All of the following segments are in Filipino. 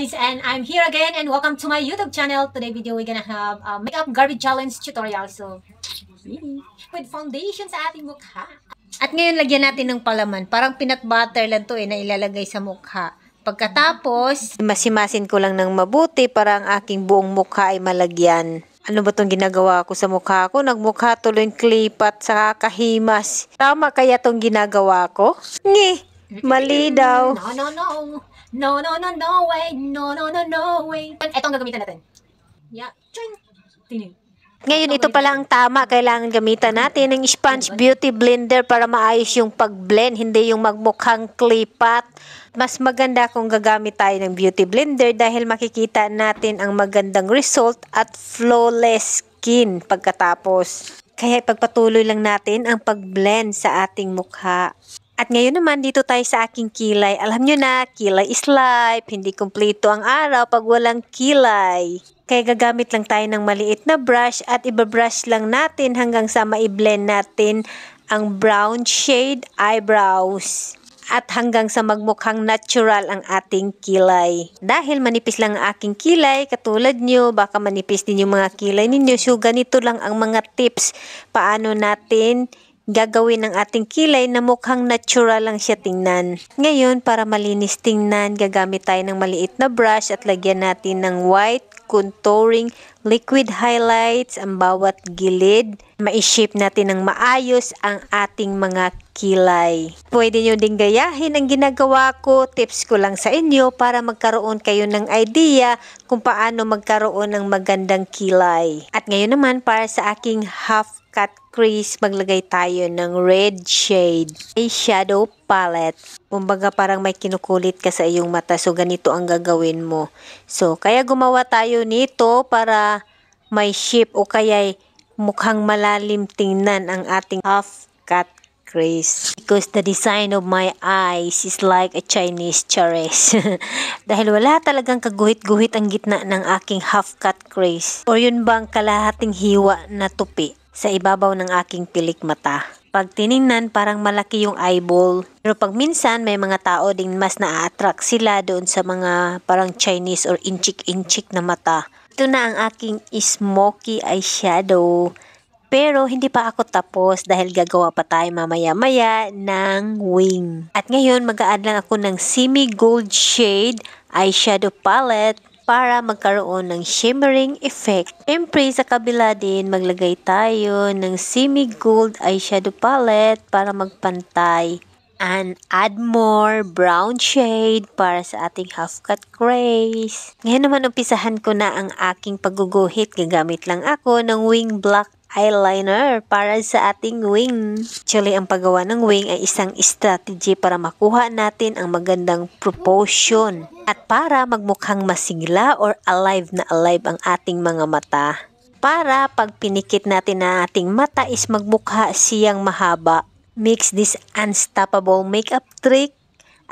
guys, and I'm here again and welcome to my YouTube channel. Today video we're gonna have a makeup garbage challenge tutorial. So, with foundation sa ating mukha. At ngayon lagyan natin ng palaman. Parang peanut butter lang to na ilalagay sa mukha. Pagkatapos, masimasin ko lang ng mabuti para ang aking buong mukha ay malagyan. Ano ba itong ginagawa ko sa mukha ko? Nagmukha tuloy klipat sa kahimas. Tama kaya itong ginagawa ko? Mali daw. No, way. No way. Ito ang gagamitan natin. Yeah. Tinig. Ngayon, ito pala ang tama. Kailangan gamitan natin ng Sponge Beauty Blender para maayos yung pag-blend, hindi yung magmukhang klipat. Mas maganda kung gagamit tayo ng Beauty Blender dahil makikita natin ang magandang result at flawless skin pagkatapos. Kaya ipagpatuloy lang natin ang pag-blend sa ating mukha. At ngayon naman, dito tayo sa aking kilay. Alam nyo na, kilay is life. Hindi kumpleto ang araw pag walang kilay. Kaya gagamit lang tayo ng maliit na brush at ibabrush lang natin hanggang sa ma-blend natin ang brown shade eyebrows. At hanggang sa magmukhang natural ang ating kilay. Dahil manipis lang ang aking kilay, katulad nyo, baka manipis din yung mga kilay ninyo. So, ganito lang ang mga tips paano natin gagawin ng ating kilay na mukhang natural lang siya tingnan. Ngayon, para malinis tingnan, gagamit tayo ng maliit na brush at lagyan natin ng white contouring liquid highlights ang bawat gilid. Ma-shape natin ng maayos ang ating mga kilay. Pwede nyo ding gayahin ang ginagawa ko. Tips ko lang sa inyo para magkaroon kayo ng idea kung paano magkaroon ng magandang kilay. At ngayon naman, para sa aking half cut crease, maglagay tayo ng red shade eyeshadow palette. Kumbaga parang may kinukulit ka sa iyong mata. So, ganito ang gagawin mo. So, kaya gumawa tayo nito para may shape o kaya mukhang malalim tingnan ang ating half cut crease. Because the design of my eyes is like a Chinese charis. Dahil wala talagang kaguhit-guhit ang gitna ng aking half cut crease. O yun bang kalahating hiwa na tupi sa ibabaw ng aking pilik mata. Pag tiningnan, parang malaki yung eyeball. Pero pag minsan, may mga tao ding mas na-attract sila doon sa mga parang Chinese or inchik-inchik na mata. Ito na ang aking smoky eyeshadow. Pero hindi pa ako tapos dahil gagawa pa tayo mamaya-maya ng wing. At ngayon, mag-a-add lang ako ng semi-gold shade eyeshadow palette para magkaroon ng shimmering effect. Siyempre, sa kabila din, maglagay tayo ng semi-gold eyeshadow palette para magpantay. And add more brown shade para sa ating half-cut crease. Ngayon naman, umpisahan ko na ang aking pagguguhit. Gagamit lang ako ng wing black eyeliner para sa ating wing. Actually, ang paggawa ng wing ay isang strategy para makuha natin ang magandang proportion at para magmukhang masigla or alive na alive ang ating mga mata. Para pag pinikit natin na ating mata is magmukha siyang mahaba. Mix this unstoppable makeup trick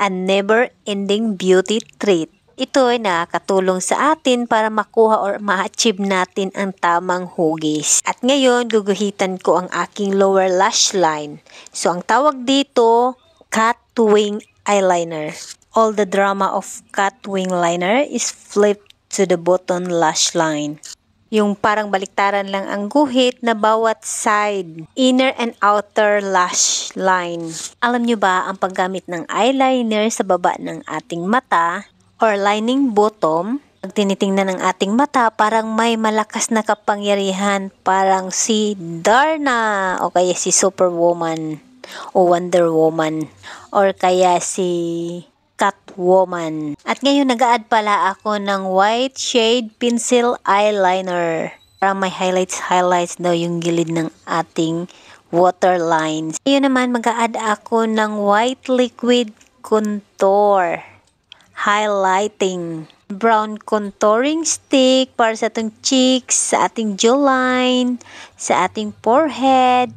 and never-ending beauty treat. Ito ay nakakatulong sa atin para makuha or ma-achieve natin ang tamang hugis. At ngayon, guguhitan ko ang aking lower lash line. So, ang tawag dito, cut wing eyeliner. All the drama of cut wing liner is flipped to the bottom lash line. Yung parang baliktaran lang ang guhit na bawat side, inner and outer lash line. Alam nyo ba ang paggamit ng eyeliner sa baba ng ating mata or lining bottom, pag tinitingnan ng ating mata, parang may malakas na kapangyarihan, parang si Darna o kaya si Superwoman o Wonder Woman or kaya si Catwoman. At ngayon, nag-a-add pala ako ng white shade pencil eyeliner. Parang may highlights daw yung gilid ng ating waterlines. Ngayon naman, mag-a-add ako ng white liquid contour highlighting. Brown contouring stick para sa ating cheeks, sa ating jawline, sa ating forehead.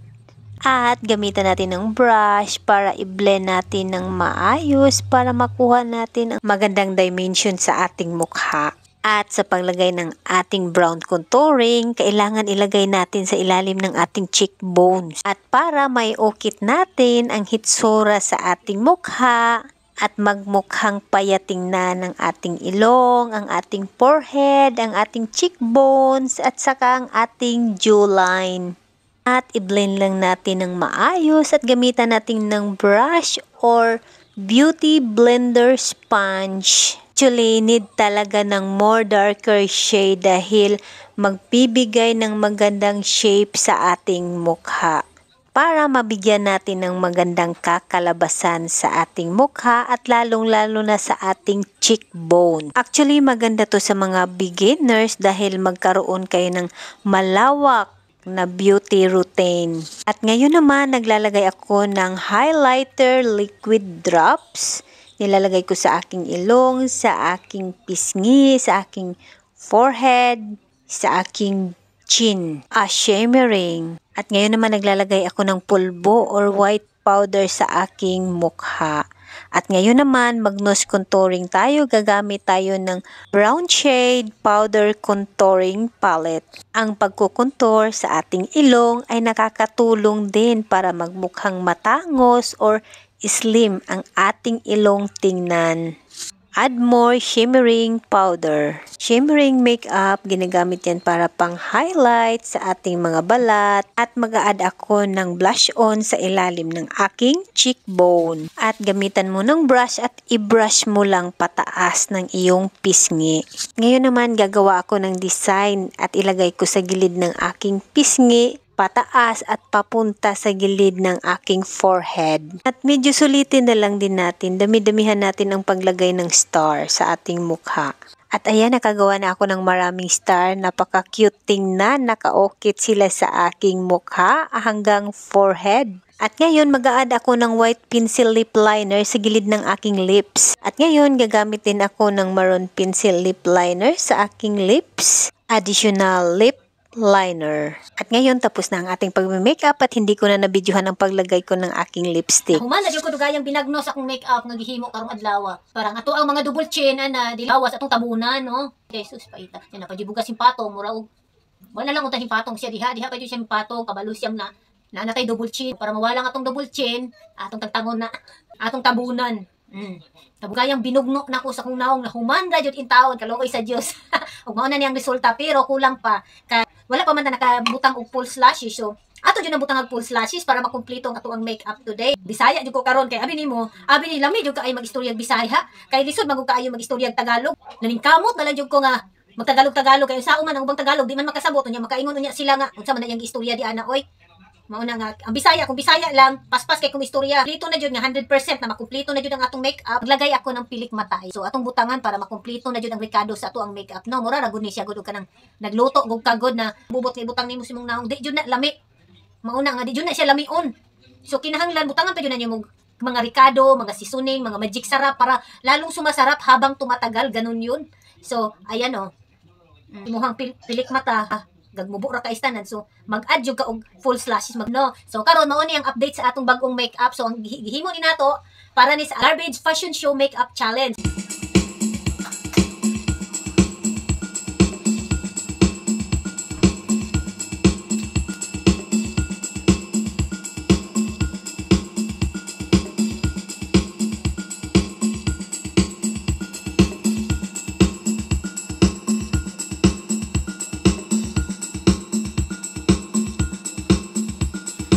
At gamitan natin ng brush para i-blend natin ng maayos para makuha natin ang magandang dimension sa ating mukha. At sa paglagay ng ating brown contouring, kailangan ilagay natin sa ilalim ng ating cheekbones. At para may ukit natin ang hitsura sa ating mukha, at magmukhang payating na ng ating ilong, ang ating forehead, ang ating cheekbones, at saka ang ating jawline. At i-blend lang natin ng maayos at gamitan natin ng brush or beauty blender sponge. Actually, need talaga ng more darker shade dahil magbibigay ng magandang shape sa ating mukha para mabigyan natin ng magandang kakalabasan sa ating mukha at lalong-lalo na sa ating cheekbone. Actually, maganda to sa mga beginners dahil magkaroon kayo ng malawak na beauty routine. At ngayon naman, naglalagay ako ng highlighter liquid drops. Nilalagay ko sa aking ilong, sa aking pisngi, sa aking forehead, sa aking chin. Shimmering. At ngayon naman naglalagay ako ng pulbo or white powder sa aking mukha. At ngayon naman mag-nose contouring tayo. Gagamit tayo ng brown shade powder contouring palette. Ang pagkukontour sa ating ilong ay nakakatulong din para magmukhang matangos or slim ang ating ilong tingnan. Add more shimmering powder. Shimmering makeup, ginagamit yan para pang-highlight sa ating mga balat. At mag-a-add ako ng blush on sa ilalim ng aking cheekbone. At gamitan mo ng brush at i-brush mo lang pataas ng iyong pisngi. Ngayon naman gagawa ako ng design at ilagay ko sa gilid ng aking pisngi, pataas at papunta sa gilid ng aking forehead. At medyo sulitin na lang din natin, dami-damihan natin ang paglagay ng star sa ating mukha. At ayan, nakagawa na ako ng maraming star, napaka-cute tingnan, naka-okit sila sa aking mukha hanggang forehead. At ngayon, mag-a-add ako ng white pencil lip liner sa gilid ng aking lips. At ngayon, gagamit din ako ng maroon pencil lip liner sa aking lips. Additional lip liner. At ngayon, tapos na ang ating pag-makeup at hindi ko na nabidyohan ang paglagay ko ng aking lipstick. Human na ko dugayang binagnos akong makeup nga gihimo karong adlaw. Parang ato ang mga double chin na dilawas atong tabunan, no. Jesus paita. Yan pa dibuga simpatong mura og wala lang utang simpatong siya diha pa jud siya simpatong kabalo siyam na natay double chin para mawala nga atong double chin atong tagtangon na atong tabunan. Tabugayang binugno na ko sa kong naong na human ra jud in taon kalokoy sa Dios. Ug mao na niyang resulta pero kulang pa kay wala pa man na nakabutang og full lashes. So ato jud nang butang og full lashes para makumpleto ang ato ang makeup today. Bisaya jud ko karon kay abi ni lami jud kaayo mag-istorya Bisaya kay lisod magug kaayo mag-istorya Tagalog. Naningkamot na lang jud ko nga magtagalog-tagalog kay sao man ang ubang Tagalog di man makasabot unya makaingon unya sila nga unsa man na yang istorya di ana oy. Mauna nga ang Bisaya kung Bisaya lang paspas kay kung istorya kumpleto na jud nga 100% na makumpleto na jud ang atong makeup. Maglagay ako ng pilik matay. So atong butangan para makumpleto na jud ang rekado sa ato ang makeup. No, mura ra gud ni siya gud kanang nagluto gug kagod na bubot kay butang nimo simong naong di jud na lami. Mauna nga di jud na siya lamion. So kinahanglan butangan pa jud na nimo mga rekado, mga seasoning, mga magic sarap para lalong sumasarap habang tumatagal ganun yun. So ayan oh. Imuhang pilik mata gagmubo ra ka istanan so mag-add jud ka og full lashes magno. So karon mao ni ang update sa atong bag-ong makeup. So ang gihimo ni nato para ni sa Garbage Fashion Show Makeup Challenge.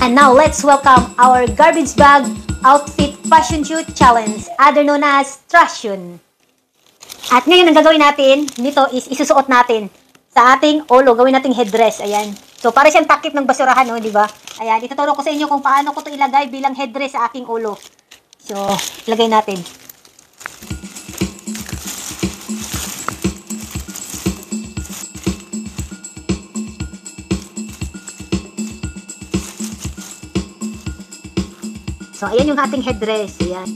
And now, let's welcome our garbage bag outfit fashion shoot challenge, other known as Trashun. At ngayon, ang gagawin natin nito is isusuot natin sa ating ulo. Gawin nating headdress. Ayan. So, para siyang takip ng basurahan, no, di ba? Ayan, ituturo ko sa inyo kung paano ko ito ilagay bilang headdress sa aking ulo. So, ilagay natin. So, ayan yung ating headdress. Ayan.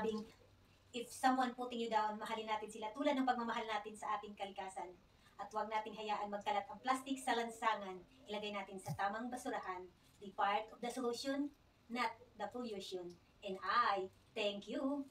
sabing, if someone putting you down, mahalin natin sila tulad ng pagmamahal natin sa ating kalikasan. At huwag nating hayaan magkalat ang plastic sa lansangan. Ilagay natin sa tamang basurahan. Be part of the solution, not the pollution. And I thank you.